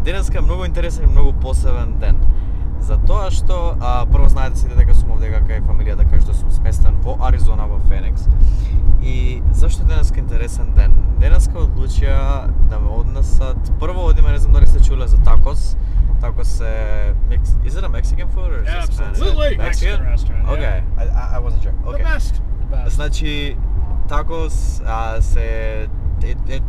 денеска е многу интересен и многу посебен ден. Затоа што прво знаете сите дека сум овде кај фамилија, дека што сум сместен во Аризона, во Феникс. И зашто денеска е интересен ден? Денеска одлучија да ме однесат. Прво одиме, не знам дали сте чуле за такос. Такос е Is it a Mexican food or Yeah, is it Spanish? absolutely. Mexican restaurant. Okay, I wasn't sure. Okay. The best. Значи такос се е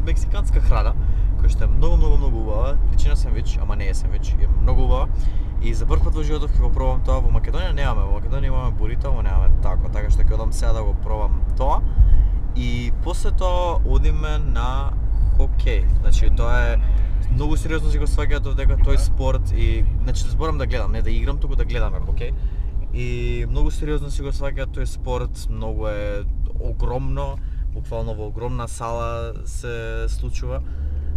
мексиканска храна која што е многу убава. Личи на сендвич, ама не е сендвич, е многу убава. И за прв пат во животот ќе го пробам тоа. Во Македонија немаме, во Македонија имаме бурито, ама немаме тако, така што ќе одам сега да го пробам тоа. И после тоа одиме на хокеј. Значи тоа е многу сериозно си го сваќаат дека тој спорт и значи да зборам да гледам, не да играм, туку да гледаме хокеј. И многу сериозно си го сваќаат тој спорт, многу е огромно, буквално во огромна сала се случува.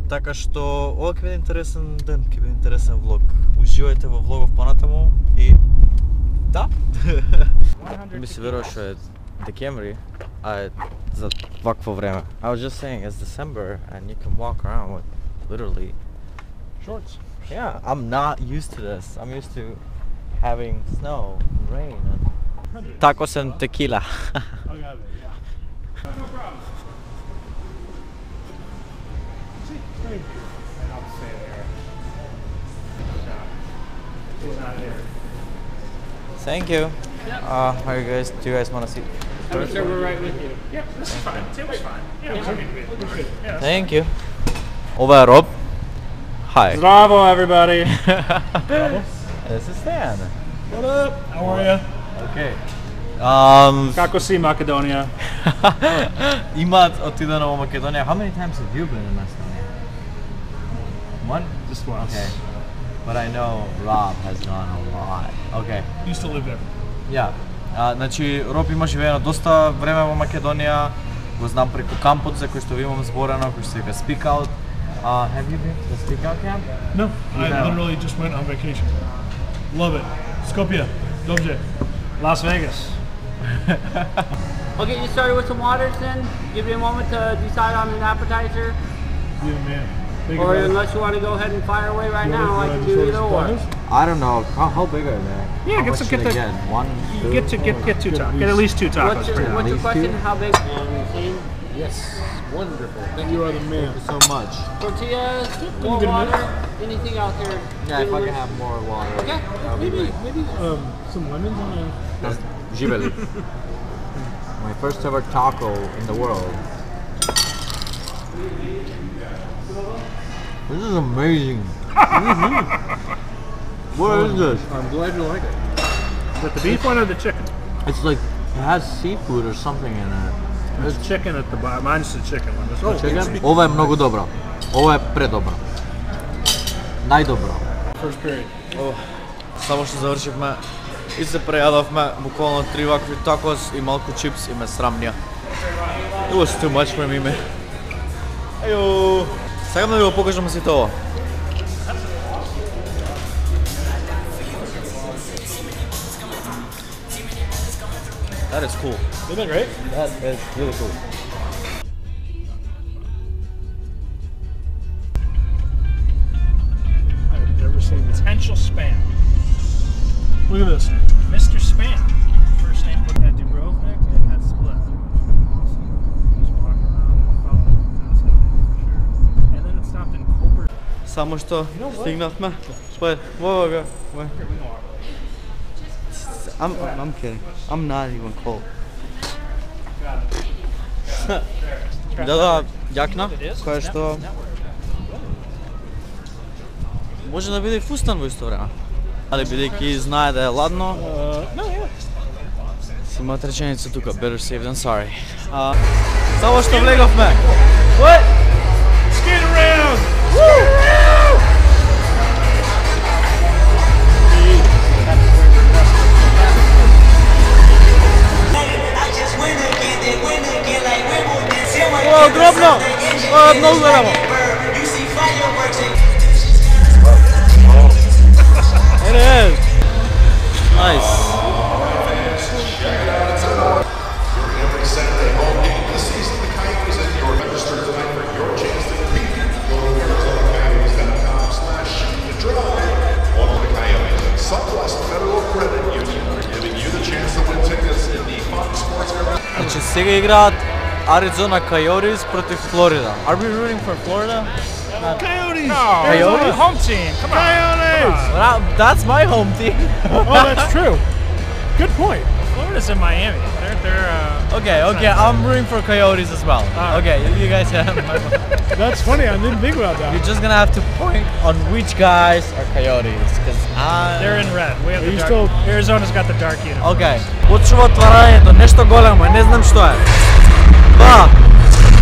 Така што ова ќе биде интересен ден, ќе биде интересен влог. Уживајте во влогов понатаму и да. Ми се верува што е декември, а е за вакво време. I was just saying it's December and you can walk around with literally Shorts. yeah, I'm not used to this. I'm used to having snow, and rain and tacos and tequila. Oh, yeah. No problem. And I'll stay there. He's not here. Thank you. Are you guys? Do you guys want to see? Sir, we're right with you. Yeah, this is fine. Table's fine. Yeah, we're good. Yeah, Thank you. Ова е Роб. Hi. Bravo, everybody. This is Stan. What up? How are you? Okay. Kako si, Macedonia? Имаат отидено во Македонија. How many times have you been in Macedonia? One? Just once. Okay. But I know Rob has gone a lot. Okay. Used to live there. Ja. Значи Роб има живеено доста време во Македонија. Го знам преку кампот за кој што ви имам зборено, кој што се вика Speak Out. Have you been to the Speak Out camp? No, I No. literally just went on vacation. Love it. Skopje, Dobje, Las Vegas. I'll get you started with some waters then. Give you a moment to decide on an appetizer. Yeah, man. Think Or about it. unless you want to go ahead and fire away right You now, wanna I can just do order either or. surprise? I don't know. How big are they? Yeah, How get much some- should get I the- get? One, two? Get two tacos. Get at least two tacos. What's for your, now. what's your These question? two? How big? Yes, wonderful. You are the man. Thank you so much. Tortillas, you more get a water, anything out there. Yeah, if I can have more water. Okay. that would be great. Maybe some lemons on a. That's Živeli. My first ever taco in the world. This is amazing. What is this? I'm glad you like it. With the beef one or the chicken? It's like it has seafood or something in it. There's chicken at the bottom. Mine's the chicken one. This one's Chicken? Ова е многу добро. Ова е предобро. Најдобро. first period. Само што завршивме и се прејадовме буквално 3 вакви такос и малку чипс и ме срамнија. It was too much for me, man. Ејо! Сакам да ви го покажам сите ова. That is cool. Isn't it great? That is really cool. I've never seen potential spam. Look at this, Mr. Spam. First name put at Dubrovnik and had split. Just walking around, following this, for sure. And then it stopped in Koper. Само што стигнавме. Wait, whoa. I'm kidding. I'm not even cold. Да, јакна, која што може да биде и фустан во исто време. Ali бидејќи знае да е ладно, No, yeah. си имат реченица тука, better safe than sorry. Само што влеговме. What? Skate around! О, дробно! О, многу гледамо. It is. Nice. Every Saturday home game this season, the Coyotes and you're registered tonight for your chance to compete. Go to Сега играат Arizona Coyotes против Флорида. Are we rooting for Florida? Coyotes! No, Coyotes! home team. Come on. Coyotes! Well, that's my home team. Oh, that's true. Good point. Florida's in Miami. They're Okay, I'm rooting for Coyotes as well. Alright. Okay, you guys have my That's funny. I didn't think about that. You're just gonna have to point on which guys are Coyotes, because they're in red. We have Are the you dark. still- Arizona's got the dark uniform. Okay. Почува отварањето, нешто големо, не знам што е. 2,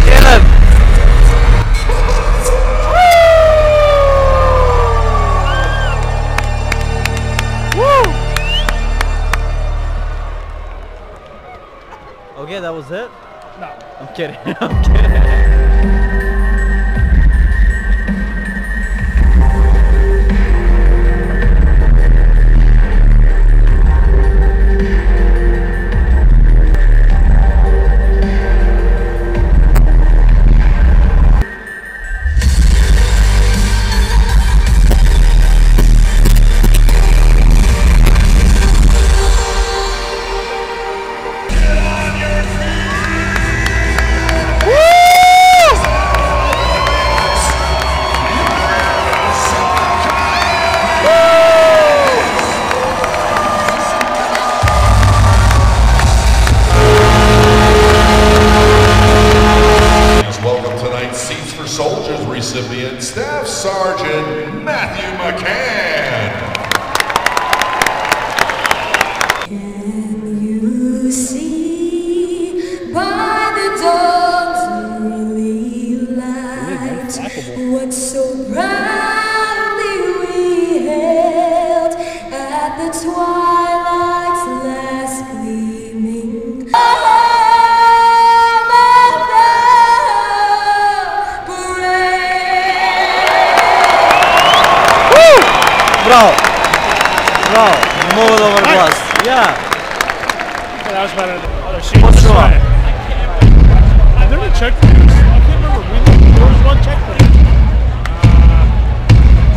1. Okay, that was it? No. I'm kidding. I'm kidding. Welcome tonight's Seats for Soldiers recipient, Staff Sergeant Matthew McCann. Can you see by the dawn's early light what so proudly we held at the twilight's last gleaming? Браво! Браво! Много добър глас. Yeah. That was better than the other sheet. What's This wrong? way. I've never checked for this. I can't remember. There was one check for this.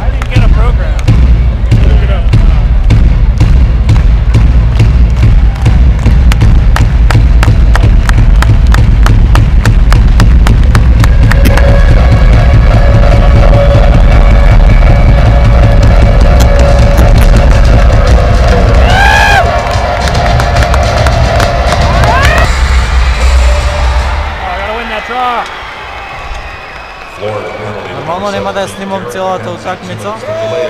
I didn't get a program. Look it up. I gotta win that draw. Florida penalty. Нормално нема да ја снимам целата утакмица,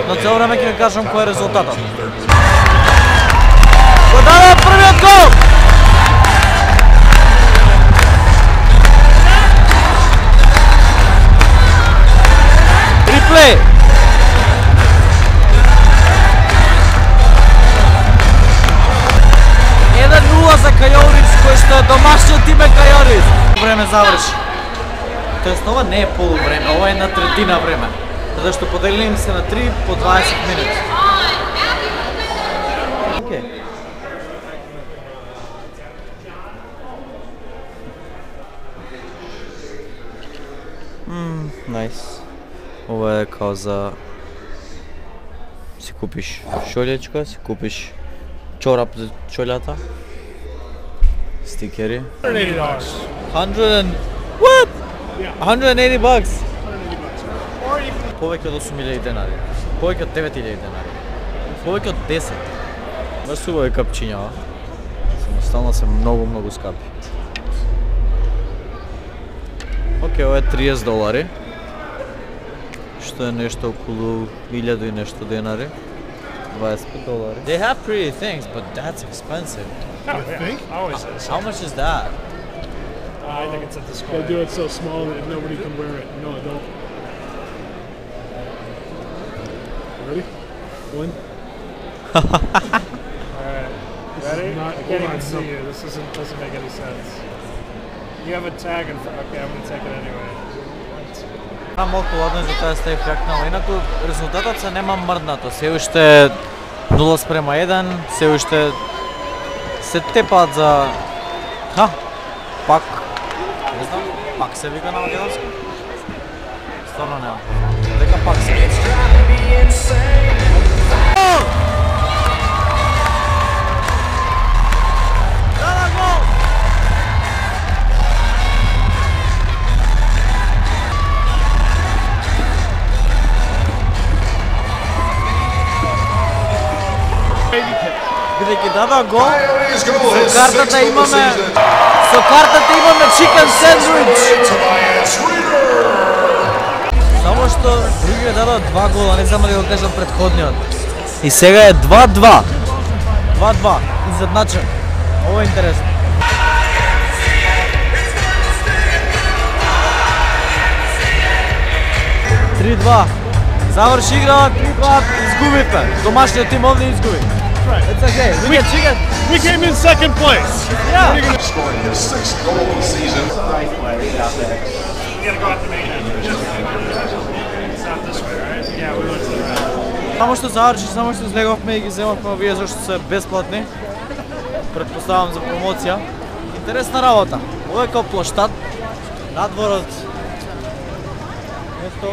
но цело време ќе ви кажам кој е резултатот. Го даде првиот гол! Реплей! Еден 0 за Coyotes, кој што е домашниот тим е Coyotes. Време заврши. Тоест ова не е полувреме, ова е една третина време. Затоа што поделили им се на 3 по 20 минути. Океј. Најс. Ова е као за си купиш шолјачка, си купиш чорап за чолјата, стикери. $180. 100 and what? Yeah. 180 bucks. Or you can Повеќе од 8.000 денари. Повеќе од 9.000 денари. Повеќе од 10. Баш се убави капчињава. Самостално се многу скапи. Океј, ова е $30. Што е нешто околу 1000 и нешто денари. $25. They have pretty things, but that's expensive. Oh, yeah. Always is. How much is that? I think it's a display. they do it so small that nobody can wear it. No, I don't. Ready? One. Alright. Ready? not- I hold can't on, even see no. you. This doesn't make any sense. You have a tag in front. Okay, I'm gonna take it anyway. Малку ладно за таа сте фракнала. Инаку резултатот се нема мрднато. Се уште 0:1, се уште се тепаат за пак. Не знам, пак се вика на македонски. Стварно нема. Дека пак се вика. веќе дадоа гол. Coyotes goal, his Со sixth картата of the имаме season. Со картата имаме чикен сендвич. Tobias Reeder. Само што другиот дадоа 2 гола, не знам дали го кажам претходниот. И сега е 2-2. 2-2. Изедначен. Ово е интересно. Заврши играва, 3-2, изгубивме. Домашниот тим овде изгуби. It's okay. We came in second place. Yeah. Scoring his sixth goal of the season. We gotta go out the main end. It's not this way, right? Yeah, we went to the right. Само што заврши, само што излеговме и ги земавме овие зашто се бесплатни. Предпоставам за промоција. Интересна работа. Ова е као плоштад. Надворот. Ето.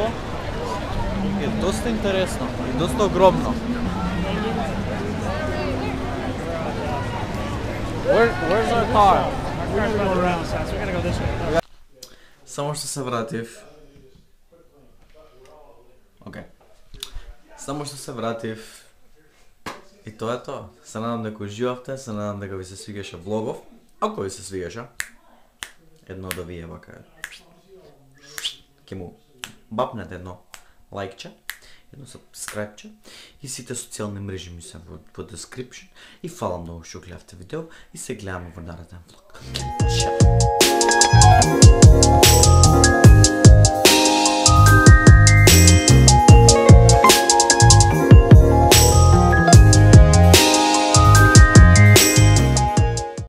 Е доста интересно и доста огромно. Where's our car? We're gonna go around, so we gotta go this way. Само што се вратив. Океј. Само што се вратив. И тоа е тоа. Се надам дека уживавте, се надам дека ви се свигаше влогов. Ако ви се свигаше, едно да вие вака. Ке му бапнете едно лайкче, едно сабскрайбче и сите социјални мрежи ми се во description. И фала многу што гледавте видео и се гледаме во нареден влог. Чао!